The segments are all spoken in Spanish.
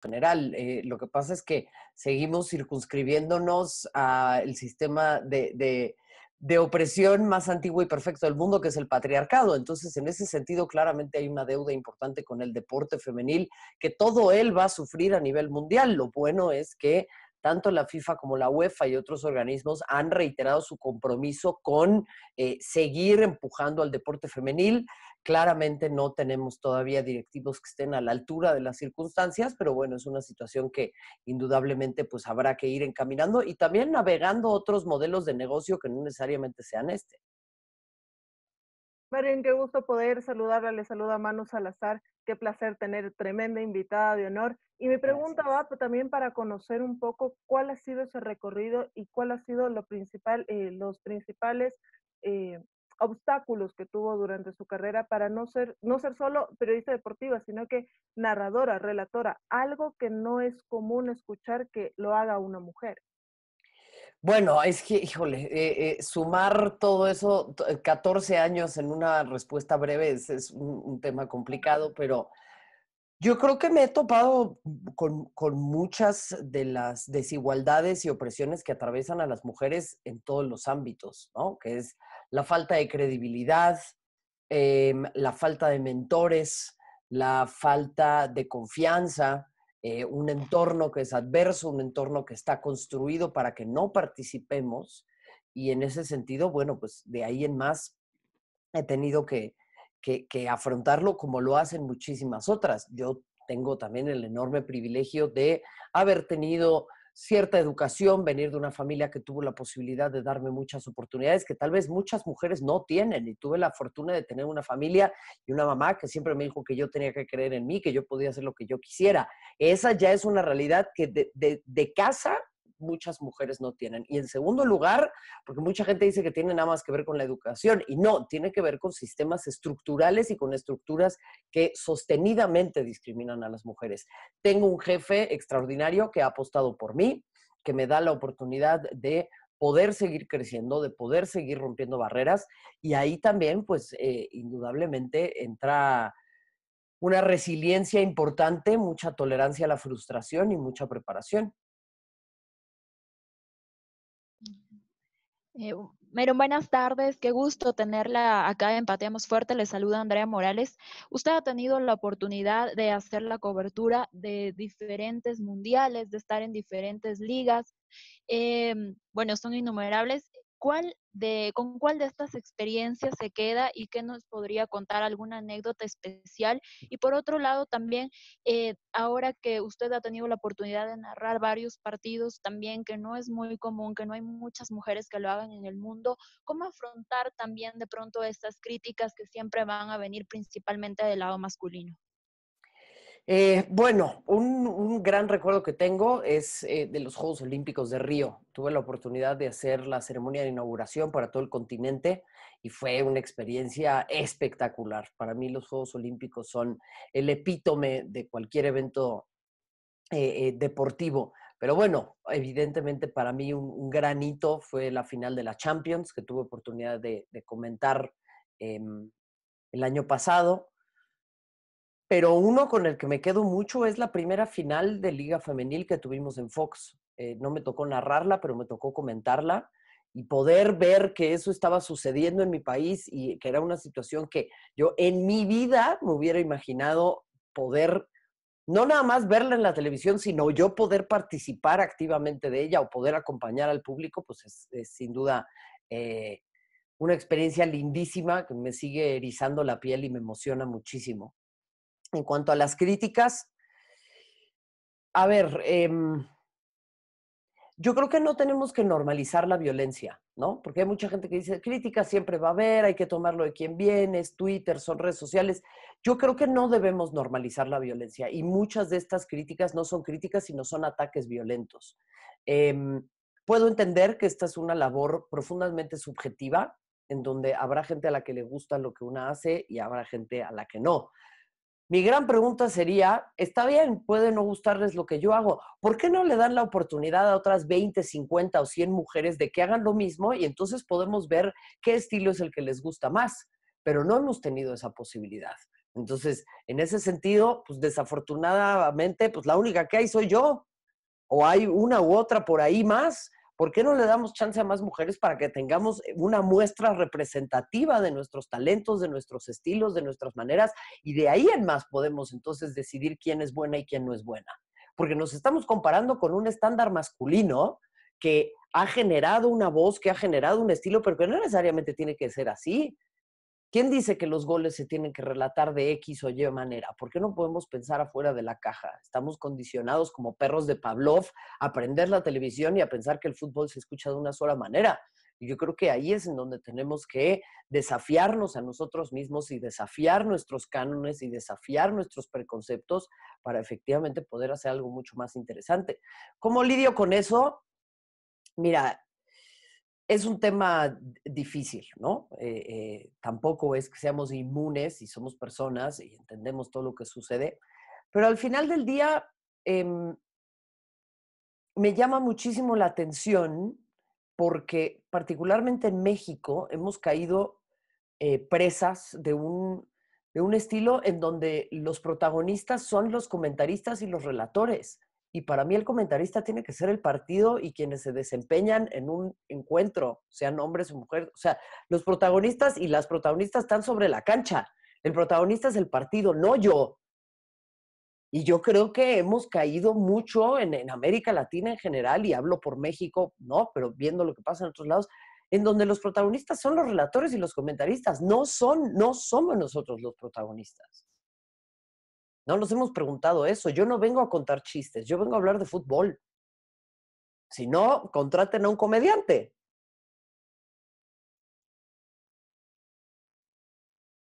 general. Lo que pasa es que seguimos circunscribiéndonos al sistema de opresión más antiguo y perfecto del mundo, que es el patriarcado. Entonces, en ese sentido, claramente hay una deuda importante con el deporte femenil, que todo él va a sufrir a nivel mundial. Lo bueno es que tanto la FIFA como la UEFA y otros organismos han reiterado su compromiso con seguir empujando al deporte femenil. Claramente no tenemos todavía directivos que estén a la altura de las circunstancias, pero bueno, es una situación que indudablemente pues habrá que ir encaminando y también navegando otros modelos de negocio que no necesariamente sean este. Marín, qué gusto poder saludarla. Le saluda Manu Salazar. Qué placer tener tremenda invitada de honor. Y mi pregunta Gracias. va también para conocer un poco cuál ha sido ese recorrido y cuál ha sido lo principal, los principales eh, obstáculos que tuvo durante su carrera para no ser solo periodista deportiva, sino que narradora, relatora, algo que no es común escuchar que lo haga una mujer. Bueno, es que, híjole, sumar todo eso, 14 años en una respuesta breve es un tema complicado, pero yo creo que me he topado con muchas de las desigualdades y opresiones que atraviesan a las mujeres en todos los ámbitos, ¿no? Que es la falta de credibilidad, la falta de mentores, la falta de confianza, un entorno que es adverso, un entorno que está construido para que no participemos. Y en ese sentido, bueno, pues de ahí en más he tenido que afrontarlo como lo hacen muchísimas otras. Yo tengo también el enorme privilegio de haber tenido cierta educación, venir de una familia que tuvo la posibilidad de darme muchas oportunidades que tal vez muchas mujeres no tienen. Y tuve la fortuna de tener una familia y una mamá que siempre me dijo que yo tenía que creer en mí, que yo podía hacer lo que yo quisiera. Esa ya es una realidad que de casa muchas mujeres no tienen. Y en segundo lugar, porque mucha gente dice que tiene nada más que ver con la educación y no, tiene que ver con sistemas estructurales y con estructuras que sostenidamente discriminan a las mujeres. Tengo un jefe extraordinario que ha apostado por mí, que me da la oportunidad de poder seguir creciendo, de poder seguir rompiendo barreras y ahí también, pues, indudablemente entra una resiliencia importante, mucha tolerancia a la frustración y mucha preparación. Mero, buenas tardes, qué gusto tenerla acá en Pateamos Fuerte, le saluda Andrea Morales. Usted ha tenido la oportunidad de hacer la cobertura de diferentes mundiales, de estar en diferentes ligas. Bueno, son innumerables. ¿Con cuál de estas experiencias se queda y qué nos podría contar alguna anécdota especial? Y por otro lado, también, ahora que usted ha tenido la oportunidad de narrar varios partidos también, que no es muy común, que no hay muchas mujeres que lo hagan en el mundo, ¿cómo afrontar también de pronto estas críticas que siempre van a venir principalmente del lado masculino? Bueno, un gran recuerdo que tengo es de los Juegos Olímpicos de Río. Tuve la oportunidad de hacer la ceremonia de inauguración para todo el continente y fue una experiencia espectacular. Para mí los Juegos Olímpicos son el epítome de cualquier evento deportivo. Pero bueno, evidentemente para mí un gran hito fue la final de la Champions, que tuve oportunidad de comentar el año pasado. Pero uno con el que me quedo mucho es la primera final de Liga Femenil que tuvimos en Fox. No me tocó narrarla, pero me tocó comentarla y poder ver que eso estaba sucediendo en mi país y que era una situación que yo en mi vida me hubiera imaginado poder, no nada más verla en la televisión, sino yo poder participar activamente de ella o poder acompañar al público, pues es sin duda eh, una experiencia lindísima que me sigue erizando la piel y me emociona muchísimo. En cuanto a las críticas, a ver, yo creo que no tenemos que normalizar la violencia, ¿no? Porque hay mucha gente que dice, críticas siempre va a haber, hay que tomarlo de quien viene, es Twitter, son redes sociales. Yo creo que no debemos normalizar la violencia y muchas de estas críticas no son críticas, sino son ataques violentos. Puedo entender que esta es una labor profundamente subjetiva, en donde habrá gente a la que le gusta lo que una hace y habrá gente a la que no. Mi gran pregunta sería, está bien, puede no gustarles lo que yo hago, ¿por qué no le dan la oportunidad a otras 20, 50 o 100 mujeres de que hagan lo mismo y entonces podemos ver qué estilo es el que les gusta más? Pero no hemos tenido esa posibilidad. Entonces, en ese sentido, pues desafortunadamente, pues la única que hay soy yo. O hay una u otra por ahí más. ¿Por qué no le damos chance a más mujeres para que tengamos una muestra representativa de nuestros talentos, de nuestros estilos, de nuestras maneras? Y de ahí en más podemos entonces decidir quién es buena y quién no es buena. Porque nos estamos comparando con un estándar masculino que ha generado una voz, que ha generado un estilo, pero que no necesariamente tiene que ser así. ¿Quién dice que los goles se tienen que relatar de X o Y manera? ¿Por qué no podemos pensar afuera de la caja? Estamos condicionados como perros de Pavlov a prender la televisión y a pensar que el fútbol se escucha de una sola manera. Y yo creo que ahí es en donde tenemos que desafiarnos a nosotros mismos y desafiar nuestros cánones y desafiar nuestros preconceptos para efectivamente poder hacer algo mucho más interesante. ¿Cómo lidio con eso? Mira, es un tema difícil, ¿no? Tampoco es que seamos inmunes y somos personas y entendemos todo lo que sucede, pero al final del día me llama muchísimo la atención porque particularmente en México hemos caído presas de un estilo en donde los protagonistas son los comentaristas y los relatores. Y para mí el comentarista tiene que ser el partido y quienes se desempeñan en un encuentro, sean hombres o mujeres. O sea, los protagonistas y las protagonistas están sobre la cancha. El protagonista es el partido, no yo. Y yo creo que hemos caído mucho en América Latina en general, y hablo por México, no, pero viendo lo que pasa en otros lados, en donde los protagonistas son los relatores y los comentaristas, no somos nosotros los protagonistas. No nos hemos preguntado eso. Yo no vengo a contar chistes, yo vengo a hablar de fútbol. Si no, contraten a un comediante.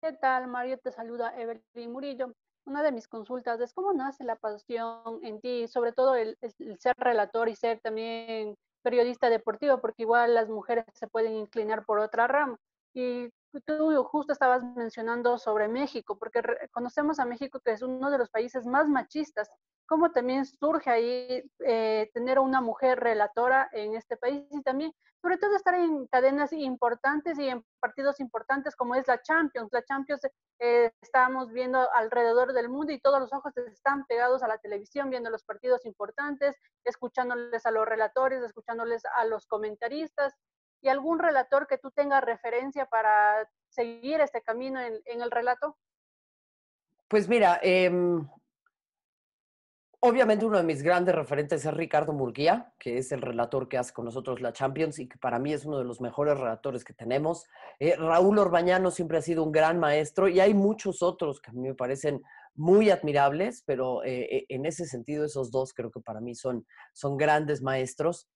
¿Qué tal, Mario? Te saluda Evelyn Murillo. Una de mis consultas es cómo nace la pasión en ti, sobre todo el ser relator y ser también periodista deportivo, porque igual las mujeres se pueden inclinar por otra rama. Y tú justo estabas mencionando sobre México, porque conocemos a México que es uno de los países más machistas. ¿Cómo también surge ahí tener una mujer relatora en este país? Y también, sobre todo, estar en cadenas importantes y en partidos importantes como es la Champions. La Champions estamos viendo alrededor del mundo y todos los ojos están pegados a la televisión, viendo los partidos importantes, escuchándoles a los relatores, escuchándoles a los comentaristas. ¿Y algún relator que tú tengas referencia para seguir este camino en el relato? Pues mira, obviamente uno de mis grandes referentes es Ricardo Murguía, que es el relator que hace con nosotros la Champions y que para mí es uno de los mejores relatores que tenemos. Raúl Orbañano siempre ha sido un gran maestro y hay muchos otros que a mí me parecen muy admirables, pero en ese sentido esos dos creo que para mí son grandes maestros.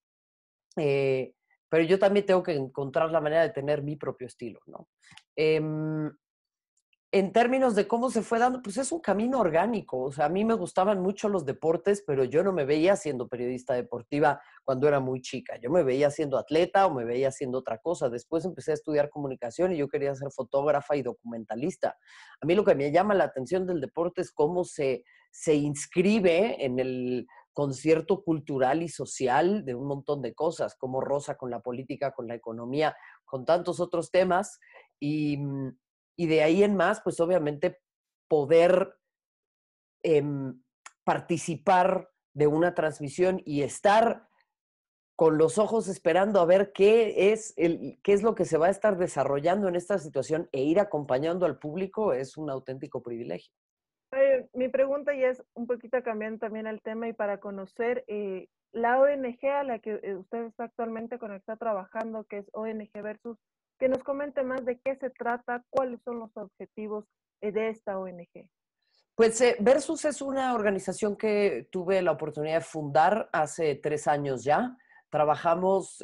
Pero yo también tengo que encontrar la manera de tener mi propio estilo, ¿no? En términos de cómo se fue dando, pues es un camino orgánico. O sea, a mí me gustaban mucho los deportes, pero yo no me veía siendo periodista deportiva cuando era muy chica. Yo me veía siendo atleta o me veía haciendo otra cosa. Después empecé a estudiar comunicación y yo quería ser fotógrafa y documentalista. A mí lo que me llama la atención del deporte es cómo se inscribe en el concierto cultural y social de un montón de cosas, como roza con la política, con la economía, con tantos otros temas. Y de ahí en más, pues obviamente poder participar de una transmisión y estar con los ojos esperando a ver qué es lo que se va a estar desarrollando en esta situación e ir acompañando al público es un auténtico privilegio. Mi pregunta ya es un poquito cambiando también el tema y para conocer la ONG a la que usted está actualmente con la que está trabajando, que es ONG Versus, que nos comente más de qué se trata, cuáles son los objetivos de esta ONG. Pues Versus es una organización que tuve la oportunidad de fundar hace 3 años ya. Trabajamos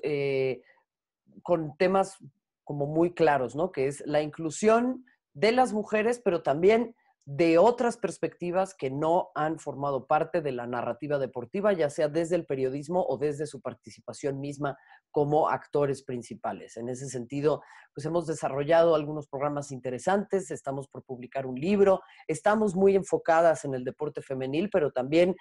con temas como muy claros, ¿no? Que es la inclusión de las mujeres, pero también de otras perspectivas que no han formado parte de la narrativa deportiva, ya sea desde el periodismo o desde su participación misma como actores principales. En ese sentido, pues hemos desarrollado algunos programas interesantes, estamos por publicar un libro, estamos muy enfocadas en el deporte femenil, pero también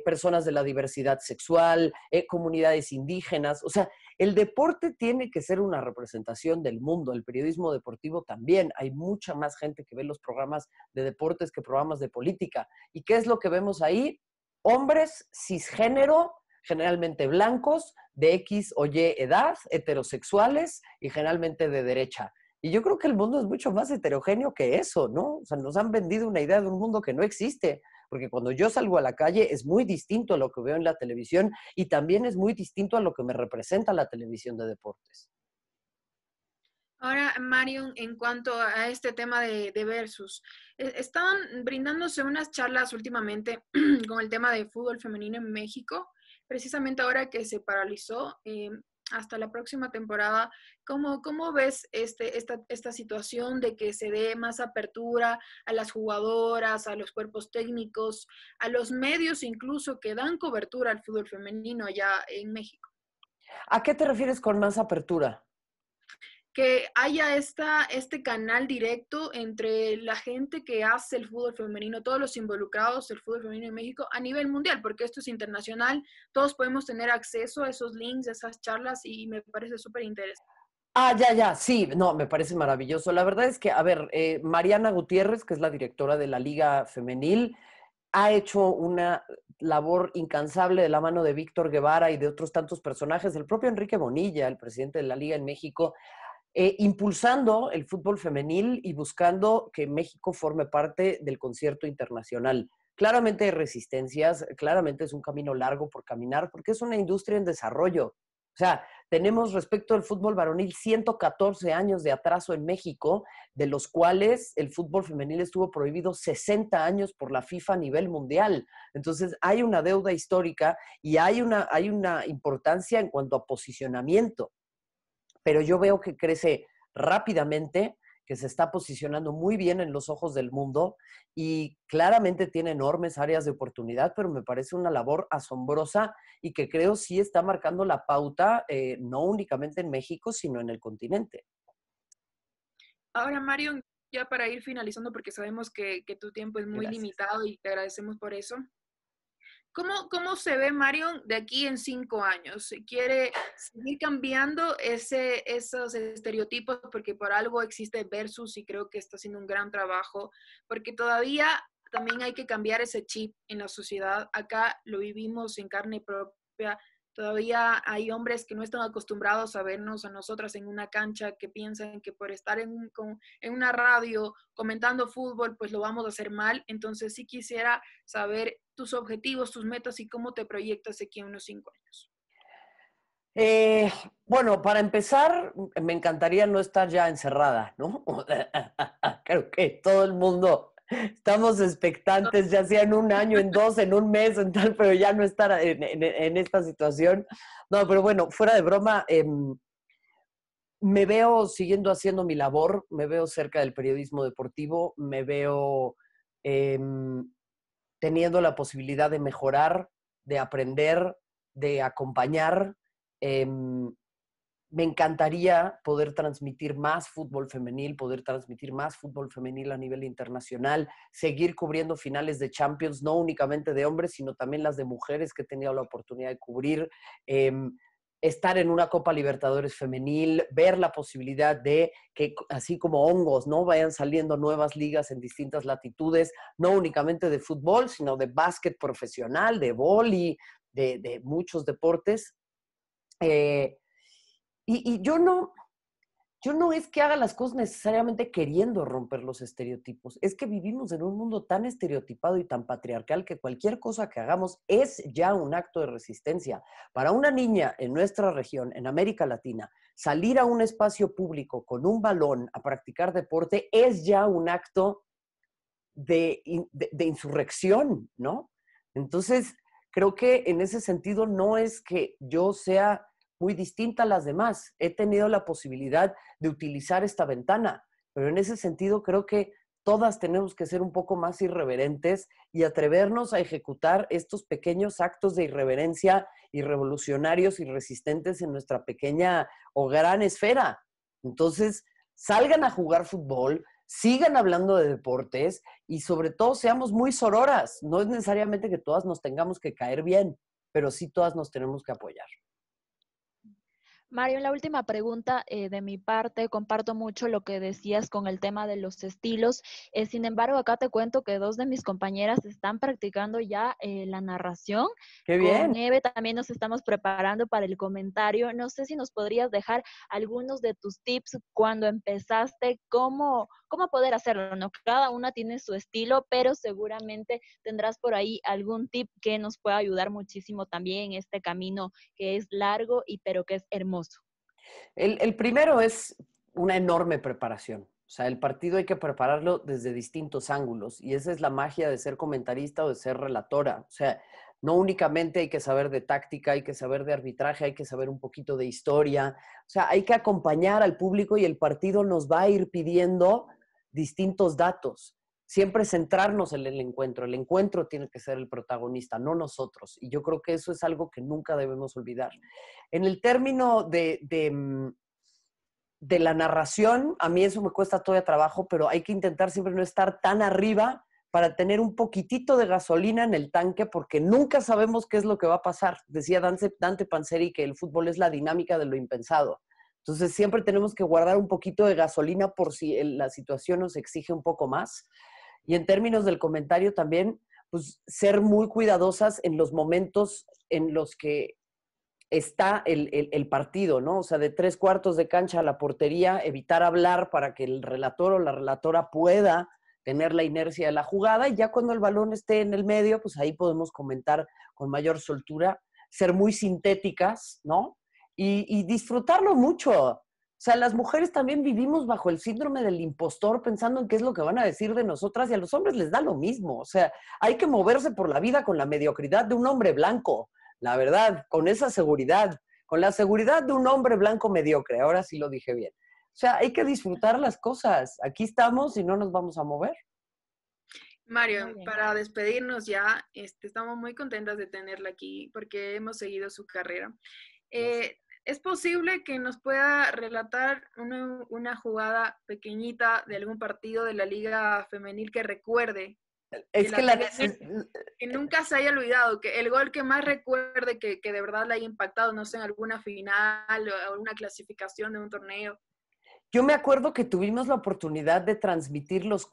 personas de la diversidad sexual, comunidades indígenas, o sea, El deporte tiene que ser una representación del mundo, el periodismo deportivo también. Hay mucha más gente que ve los programas de deportes que programas de política. ¿Y qué es lo que vemos ahí? Hombres cisgénero, generalmente blancos, de X o Y edad, heterosexuales y generalmente de derecha. Y yo creo que el mundo es mucho más heterogéneo que eso, ¿no? O sea, nos han vendido una idea de un mundo que no existe, porque cuando yo salgo a la calle es muy distinto a lo que veo en la televisión y también es muy distinto a lo que me representa la televisión de deportes. Ahora, Marion, en cuanto a este tema de Versus, estaban brindándose unas charlas últimamente con el tema de fútbol femenino en México, precisamente ahora que se paralizó hasta la próxima temporada. ¿Cómo ves esta situación de que se dé más apertura a las jugadoras, a los cuerpos técnicos, a los medios incluso que dan cobertura al fútbol femenino allá en México? ¿A qué te refieres con más apertura? Que haya este canal directo entre la gente que hace el fútbol femenino, todos los involucrados del fútbol femenino en México a nivel mundial, porque esto es internacional, todos podemos tener acceso a esos links, a esas charlas y me parece súper interesante. Ya, sí, no, me parece maravilloso. La verdad es que, a ver, Mariana Gutiérrez, que es la directora de la Liga Femenil, ha hecho una labor incansable de la mano de Víctor Guevara y de otros tantos personajes, del propio Enrique Bonilla, el presidente de la Liga en México, impulsando el fútbol femenil y buscando que México forme parte del concierto internacional. Claramente hay resistencias, claramente es un camino largo por caminar, porque es una industria en desarrollo. O sea, tenemos respecto al fútbol varonil 114 años de atraso en México, de los cuales el fútbol femenil estuvo prohibido 60 años por la FIFA a nivel mundial. Entonces, hay una deuda histórica y hay una importancia en cuanto a posicionamiento. Pero yo veo que crece rápidamente, que se está posicionando muy bien en los ojos del mundo y claramente tiene enormes áreas de oportunidad, pero me parece una labor asombrosa y que creo sí está marcando la pauta, no únicamente en México, sino en el continente. Ahora, Marion, ya para ir finalizando, porque sabemos que tu tiempo es muy limitado y te agradecemos por eso. ¿Cómo se ve Marion de aquí en 5 años? ¿Se quiere seguir cambiando esos estereotipos? Porque por algo existe Versus y creo que está haciendo un gran trabajo, porque todavía también hay que cambiar ese chip en la sociedad. Acá lo vivimos en carne propia. Todavía hay hombres que no están acostumbrados a vernos a nosotras en una cancha, que piensan que por estar en una radio comentando fútbol, pues lo vamos a hacer mal. Entonces sí quisiera saber tus objetivos, tus metas y cómo te proyectas aquí en unos 5 años. Bueno, para empezar, me encantaría no estar ya encerrada, ¿no? Creo que todo el mundo estamos expectantes, ya sea en un año, en 2, en un mes, en tal, pero ya no estar en esta situación. No, pero bueno, fuera de broma, me veo siguiendo haciendo mi labor, me veo cerca del periodismo deportivo, me veo teniendo la posibilidad de mejorar, de aprender, de acompañar. Me encantaría poder transmitir más fútbol femenil, poder transmitir más fútbol femenil a nivel internacional, seguir cubriendo finales de Champions, no únicamente de hombres, sino también las de mujeres que he tenido la oportunidad de cubrir, estar en una Copa Libertadores femenil, ver la posibilidad de que, así como hongos, ¿no? Vayan saliendo nuevas ligas en distintas latitudes, no únicamente de fútbol, sino de básquet profesional, de vóley, de muchos deportes. Y yo no es que haga las cosas necesariamente queriendo romper los estereotipos, es que vivimos en un mundo tan estereotipado y tan patriarcal que cualquier cosa que hagamos es ya un acto de resistencia. Para una niña en nuestra región, en América Latina, salir a un espacio público con un balón a practicar deporte es ya un acto de insurrección, ¿no? Entonces, creo que en ese sentido no es que yo sea muy distinta a las demás. He tenido la posibilidad de utilizar esta ventana, pero en ese sentido creo que todas tenemos que ser un poco más irreverentes y atrevernos a ejecutar estos pequeños actos de irreverencia y revolucionarios y resistentes en nuestra pequeña o gran esfera. Entonces, salgan a jugar fútbol, sigan hablando de deportes y sobre todo seamos muy sororas. No es necesariamente que todas nos tengamos que caer bien, pero sí todas nos tenemos que apoyar. Mario, la última pregunta de mi parte, comparto mucho lo que decías con el tema de los estilos. Sin embargo, acá te cuento que dos de mis compañeras están practicando ya la narración. ¡Qué bien! Con Eve también nos estamos preparando para el comentario. No sé si nos podrías dejar algunos de tus tips cuando empezaste, cómo poder hacerlo, ¿no? Cada una tiene su estilo, pero seguramente tendrás por ahí algún tip que nos pueda ayudar muchísimo también en este camino que es largo y pero que es hermoso. El primero es una enorme preparación. O sea, el partido hay que prepararlo desde distintos ángulos y esa es la magia de ser comentarista o de ser relatora. O sea, no únicamente hay que saber de táctica, hay que saber de arbitraje, hay que saber un poquito de historia. O sea, hay que acompañar al público y el partido nos va a ir pidiendo distintos datos. Siempre centrarnos en el encuentro. El encuentro tiene que ser el protagonista, no nosotros. Y yo creo que eso es algo que nunca debemos olvidar. En el término de la narración, a mí eso me cuesta todavía trabajo, pero hay que intentar siempre no estar tan arriba para tener un poquitito de gasolina en el tanque, porque nunca sabemos qué es lo que va a pasar. Decía Dante Panzeri que el fútbol es la dinámica de lo impensado. Entonces siempre tenemos que guardar un poquito de gasolina por si la situación nos exige un poco más. Y en términos del comentario también, pues ser muy cuidadosas en los momentos en los que está el partido, ¿no? O sea, de 3/4 de cancha a la portería, evitar hablar para que el relator o la relatora pueda tener la inercia de la jugada y ya cuando el balón esté en el medio, pues ahí podemos comentar con mayor soltura, ser muy sintéticas, ¿no? Y disfrutarlo mucho. O sea, las mujeres también vivimos bajo el síndrome del impostor pensando en qué es lo que van a decir de nosotras y a los hombres les da lo mismo. O sea, hay que moverse por la vida con la mediocridad de un hombre blanco. La verdad, con esa seguridad, con la seguridad de un hombre blanco mediocre, ahora sí lo dije bien. O sea, hay que disfrutar las cosas. Aquí estamos y no nos vamos a mover. Mario, para despedirnos ya, estamos muy contentas de tenerla aquí porque hemos seguido su carrera. ¿Es posible que nos pueda relatar una jugada pequeñita de algún partido de la Liga Femenil que recuerde? Es que nunca se haya olvidado, que el gol que más recuerde que de verdad le haya impactado, no sé, en alguna final o alguna clasificación de un torneo. Yo me acuerdo que tuvimos la oportunidad de transmitir las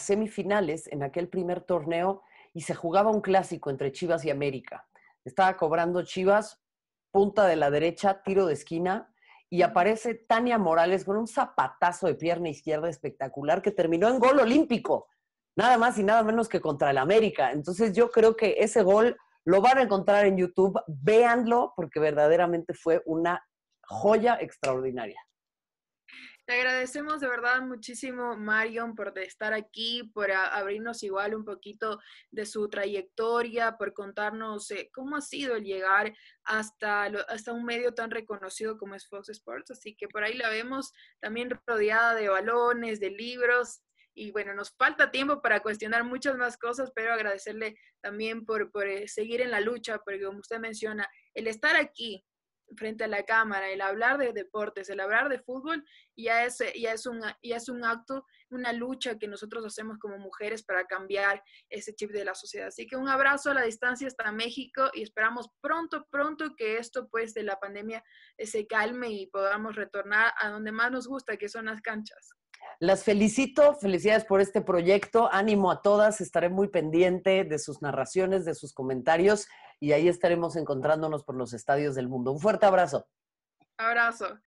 semifinales en aquel primer torneo y se jugaba un clásico entre Chivas y América. Estaba cobrando Chivas, punta de la derecha, tiro de esquina, y aparece Tania Morales con un zapatazo de pierna izquierda espectacular que terminó en gol olímpico. Nada más y nada menos que contra el América. Entonces yo creo que ese gol lo van a encontrar en YouTube. Véanlo porque verdaderamente fue una joya extraordinaria. Te agradecemos de verdad muchísimo, Marion, por estar aquí, por abrirnos igual un poquito de su trayectoria, por contarnos cómo ha sido el llegar hasta un medio tan reconocido como es Fox Sports. Así que por ahí la vemos también rodeada de balones, de libros. Y bueno, nos falta tiempo para cuestionar muchas más cosas, pero agradecerle también por seguir en la lucha, porque como usted menciona, el estar aquí frente a la cámara, el hablar de deportes, el hablar de fútbol, ya es un acto, una lucha que nosotros hacemos como mujeres para cambiar ese chip de la sociedad. Así que un abrazo a la distancia hasta México y esperamos pronto que esto pues de la pandemia se calme y podamos retornar a donde más nos gusta, que son las canchas. Las felicito, felicidades por este proyecto, ánimo a todas, estaré muy pendiente de sus narraciones, de sus comentarios y ahí estaremos encontrándonos por los estadios del mundo. Un fuerte abrazo. Abrazo.